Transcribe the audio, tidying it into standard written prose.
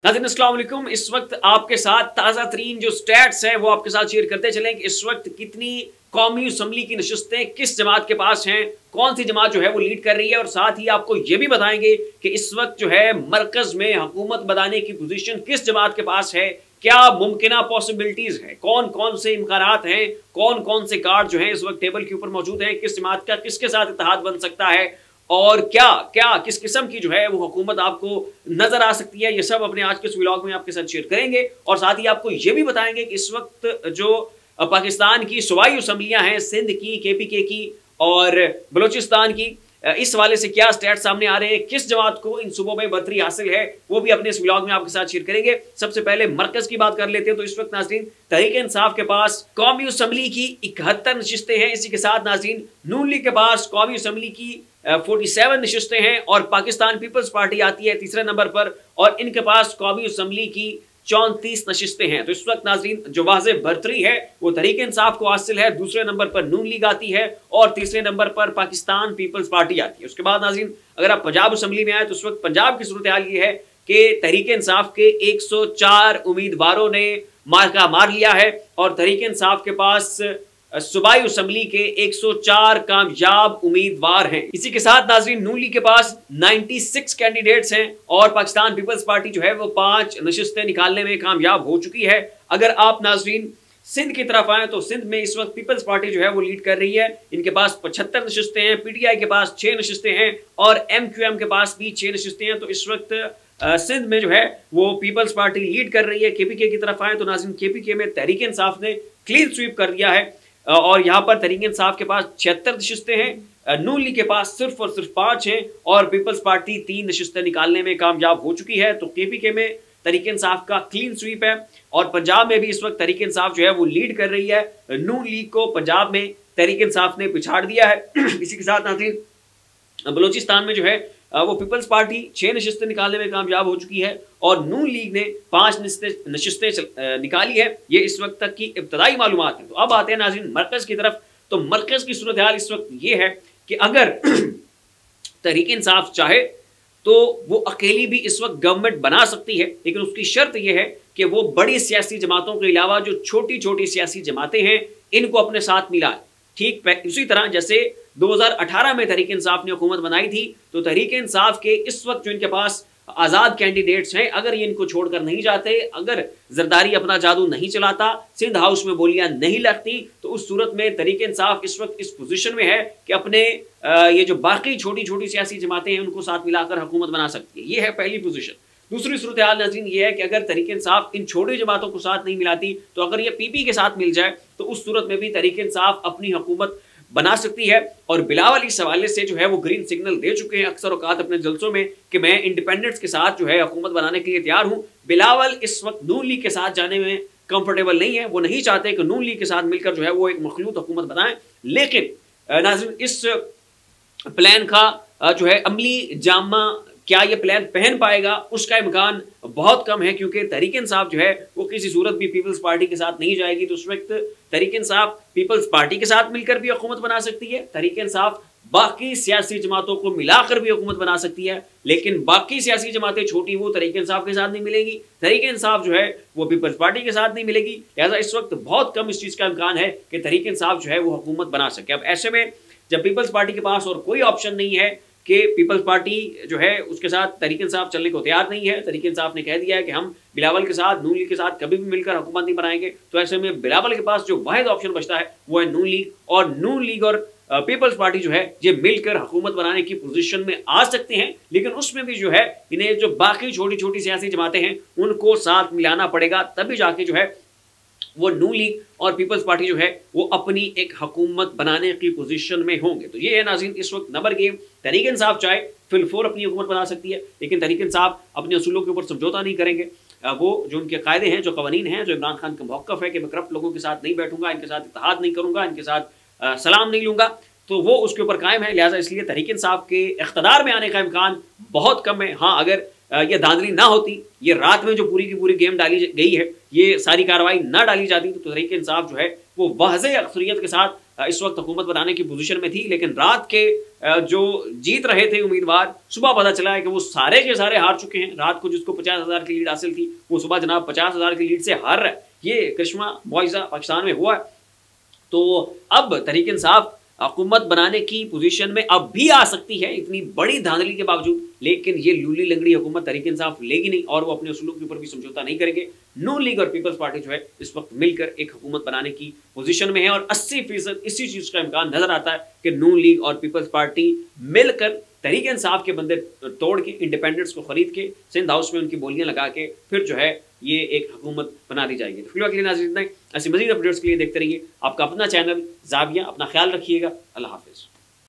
नाज़रीन अस्सलाम वालेकुम। इस वक्त आपके साथ ताज़ा तरीन जो स्टैट्स हैं वो आपके साथ शेयर करते चलें कि इस वक्त कितनी कौमी असम्बली की नशिस्तें किस जमात के पास हैं, कौन सी जमात जो है वो लीड कर रही है, और साथ ही आपको ये भी बताएंगे कि इस वक्त जो है मरकज में हुकूमत बनाने की पोजीशन किस जमात के पास है, क्या मुमकिना पॉसिबिलिटीज है, कौन कौन से इम्कानात हैं, कौन कौन से कार्ड जो हैं इस वक्त टेबल के ऊपर मौजूद हैं, किस जमात का किसके साथ इत्तेहाद बन सकता है और क्या क्या किस किस्म की जो है वो हुकूमत आपको नजर आ सकती है। ये सब अपने आज के इस व्लॉग में आपके साथ शेयर करेंगे और साथ ही आपको ये भी बताएंगे कि इस वक्त जो पाकिस्तान की सूबाई असम्बलियां हैं, सिंध की, KPK की और बलोचिस्तान की, इस हवाले से क्या स्टैट सामने आ रहे हैं, किस जमात को इन सूबों में बर्तरी हासिल है, वो भी अपने इस व्लॉग में आपके साथ शेयर करेंगे। सबसे पहले मरकज की बात कर लेते हैं। तो इस वक्त नाज़रीन तहरीक-ए-इंसाफ के पास कौमी असम्बली की 71 नशिस्तें हैं। इसी के साथ नाज़रीन नून लीग के पास कौमी असम्बली की 47 नशिस्तें हैं और पाकिस्तान पीपल्स पार्टी आती है तीसरे नंबर पर और इनके पास कौमी असम्बली की 34 नशिस्तें हैं। तो इस वक्त नाज़रीन जो वाज़े बर्तरी है वो तहरीक-ए-इंसाफ को हासिल है, दूसरे नंबर पर नून लीग आती है और तीसरे नंबर पर पाकिस्तान पीपल्स पार्टी आती है। उसके बाद नाज़रीन अगर आप पंजाब असम्बली में आए तो उस वक्त पंजाब की सूरत हाल ये है कि तहरीक-ए-इंसाफ के 104 उम्मीदवारों ने मार्का मार लिया है और तहरीक-ए-इंसाफ के पास सूबाई असम्बली के 104 कामयाब उम्मीदवार हैं। इसी के साथ नाज़रीन नून लीग के पास 96 कैंडिडेट्स हैं और पाकिस्तान पीपल्स पार्टी जो है वो 5 नशिस्तें निकालने में कामयाब हो चुकी है। अगर आप नाज़रीन सिंध की तरफ आए तो सिंध में इस वक्त पीपल्स पार्टी जो है वो लीड कर रही है। इनके पास 75 नशिस्तें हैं, PTI के पास 6 नशिस्तें हैं और MQM के पास भी 6 नशिस्तें हैं। तो इस वक्त सिंध में जो है वो पीपल्स पार्टी लीड कर रही है। KPK की तरफ आए तो नाज़रीन KPK में तहरीक-ए-इंसाफ ने क्लीन स्वीप कर दिया है और यहाँ पर तहरीक-ए-इंसाफ के पास 76 नशिस्तें हैं, नून लीग के पास सिर्फ और सिर्फ 5 हैं और पीपल्स पार्टी 3 नशिस्तें निकालने में कामयाब हो चुकी है। तो KPK में तहरीक-ए-इंसाफ का क्लीन स्वीप है और पंजाब में भी इस वक्त तहरीक-ए-इंसाफ जो है वो लीड कर रही है। नून लीग को पंजाब में तहरीक-ए-इंसाफ ने पिछाड़ दिया है। इसी के साथ नाज़रीन बलोचिस्तान में जो है वो पीपल्स पार्टी 6 नशिस्तें निकालने में कामयाब हो चुकी है और नून लीग ने 5 नशिस्तें निकाली है। ये इस वक्त तक की इब्तदाई मालूमात है। तो अब आते हैं नाज़रीन मरकज की तरफ। तो मरकज की सूरत हाल इस वक्त ये है कि अगर तहरीक-ए-इंसाफ चाहे तो वो अकेली भी इस वक्त गवर्नमेंट बना सकती है, लेकिन उसकी शर्त यह है कि वो बड़ी सियासी जमातों के अलावा जो छोटी छोटी सियासी जमातें हैं इनको अपने साथ मिलाए। ठीक उसी तरह जैसे 2018 में तहरीक-ए-इंसाफ ने हुकूमत बनाई थी तो तहरीक-ए-इंसाफ के इस वक्त जो इनके पास आज़ाद कैंडिडेट्स हैं, अगर ये इनको छोड़कर नहीं जाते, अगर जरदारी अपना जादू नहीं चलाता, सिंध हाउस में बोलियां नहीं लगती, तो उस सूरत में तहरीक-ए-इंसाफ इस वक्त इस पोजीशन में है कि अपने ये जो बाकी छोटी छोटी सियासी जमातें हैं उनको साथ मिलाकर हुकूमत बना सकती है। ये है पहली पोजीशन। दूसरी सूरत हाल नाज़रीन ये है कि अगर तहरीक-ए-इंसाफ इन छोटी जमातों को साथ नहीं मिलाती तो अगर ये PP के साथ मिल जाए तो उस सूरत में भी तहरीक-ए-इंसाफ अपनी हुकूमत बना सकती है। और बिलावल इस हवाले से जो है वो ग्रीन सिग्नल दे चुके हैं अक्सर औकात अपने जलसों में कि मैं इंडिपेंडेंट्स के साथ जो है हुकूमत बनाने के लिए तैयार हूँ। बिलावल इस वक्त नून लीग के साथ जाने में कंफर्टेबल नहीं है, वो नहीं चाहते कि नून लीग के साथ मिलकर जो है वो एक मखलूत हुकूमत बनाए। लेकिन नाज़रीन इस प्लान का जो है अमली जामा क्या ये प्लान पहन पाएगा उसका इम्कान बहुत कम है, क्योंकि तहरीक-ए-इंसाफ जो है वो किसी सूरत भी पीपल्स पार्टी के साथ नहीं जाएगी। तो उस वक्त तहरीक-ए-इंसाफ पीपल्स पार्टी के साथ मिलकर भी हुकूमत बना सकती है, तहरीक-ए-इंसाफ बाकी सियासी जमातों को मिलाकर भी हुकूमत बना सकती है, लेकिन बाकी सियासी जमातें छोटी वो तहरीक-ए-इंसाफ के साथ नहीं मिलेंगी, तहरीक-ए-इंसाफ जो है वो पीपल्स पार्टी के साथ नहीं मिलेगी। लिहाजा इस वक्त बहुत कम इस चीज़ का इम्कान है कि तहरीक-ए-इंसाफ जो है वो हुकूमत बना सके। अब ऐसे में जब पीपल्स पार्टी के पास और कोई ऑप्शन नहीं है कि पीपल्स पार्टी जो है उसके साथ तहरीक-ए-इंसाफ चलने को तैयार नहीं है, तहरीक-ए-इंसाफ ने कह दिया है कि हम बिलावल के साथ, नून लीग के साथ कभी भी मिलकर हुकूमत नहीं बनाएंगे, तो ऐसे में बिलावल के पास जो वाहिद ऑप्शन बचता है वो है नून लीग, और नून लीग और पीपल्स पार्टी जो है ये मिलकर हुकूमत बनाने की पोजीशन में आ सकते हैं। लेकिन उसमें भी जो है इन्हें जो बाकी छोटी छोटी सियासी जमातें हैं उनको साथ मिलाना पड़ेगा, तभी जाके जो है वो नून लीग और पीपल्स पार्टी जो है वो अपनी एक हुकूमत बनाने की पोजीशन में होंगे। तो ये है नाज़रीन इस वक्त नंबर गेम। तहरीक-ए-इंसाफ चाहे फिल-फोर अपनी हुकूमत बना सकती है, लेकिन तहरीक-ए-इंसाफ अपने असूलों के ऊपर समझौता नहीं करेंगे। वो जो उनके कायदे हैं, जो कवानीन हैं, जो इमरान खान का मौक़िफ़ है कि मैं करप्ट लोगों के साथ नहीं बैठूंगा, इनके साथ इत्तेहाद नहीं करूंगा, इनके साथ सलाम नहीं लूंगा, तो वो उसके ऊपर कायम है। लिहाजा इसलिए तहरीक-ए-इंसाफ के इख्तिदार में आने का इम्कान बहुत कम है। हाँ, अगर ये धांधली ना होती, ये रात में जो पूरी की पूरी गेम डाली गई है, ये सारी कार्रवाई ना डाली जाती तो तहरीक इंसाफ जो है वो वाज़ेह अक्सरियत के साथ इस वक्त हुकूमत बनाने की पोजीशन में थी। लेकिन रात के जो जीत रहे थे उम्मीदवार, सुबह पता चला है कि वो सारे के सारे हार चुके हैं। रात को जिसको 50,000 की लीड हासिल थी वो सुबह जनाब 50,000 की लीड से हार रहा है। ये करिश्मा मुआजिज़ा पाकिस्तान में हुआ है। तो अब तहरीक इंसाफ हुकूमत बनाने की पोजीशन में अब भी आ सकती है इतनी बड़ी धांधली के बावजूद, लेकिन ये लूली लंगड़ी हुकूमत तहरीक इंसाफ लेगी नहीं और वो अपने उसूलों के ऊपर भी समझौता नहीं करेंगे। नून लीग और पीपल्स पार्टी जो है इस वक्त मिलकर एक हुकूमत बनाने की पोजीशन में है और 80% इसी चीज का इम्कान नजर आता है कि नून लीग और पीपल्स पार्टी मिलकर तहरीक इंसाफ के बंदे तोड़ के, इंडिपेंडेंट्स को खरीद के, सिंध हाउस में उनकी बोलियां लगा के फिर जो है ये एक हुकूमत बना दी जाएगी। तो फिलहाल के लिए नाज़रीन इतना ही। ऐसी मज़ीद अपडेट्स के लिए देखते रहिए आपका अपना चैनल ज़ाविया। अपना ख्याल रखिएगा। अल्लाह हाफिज़।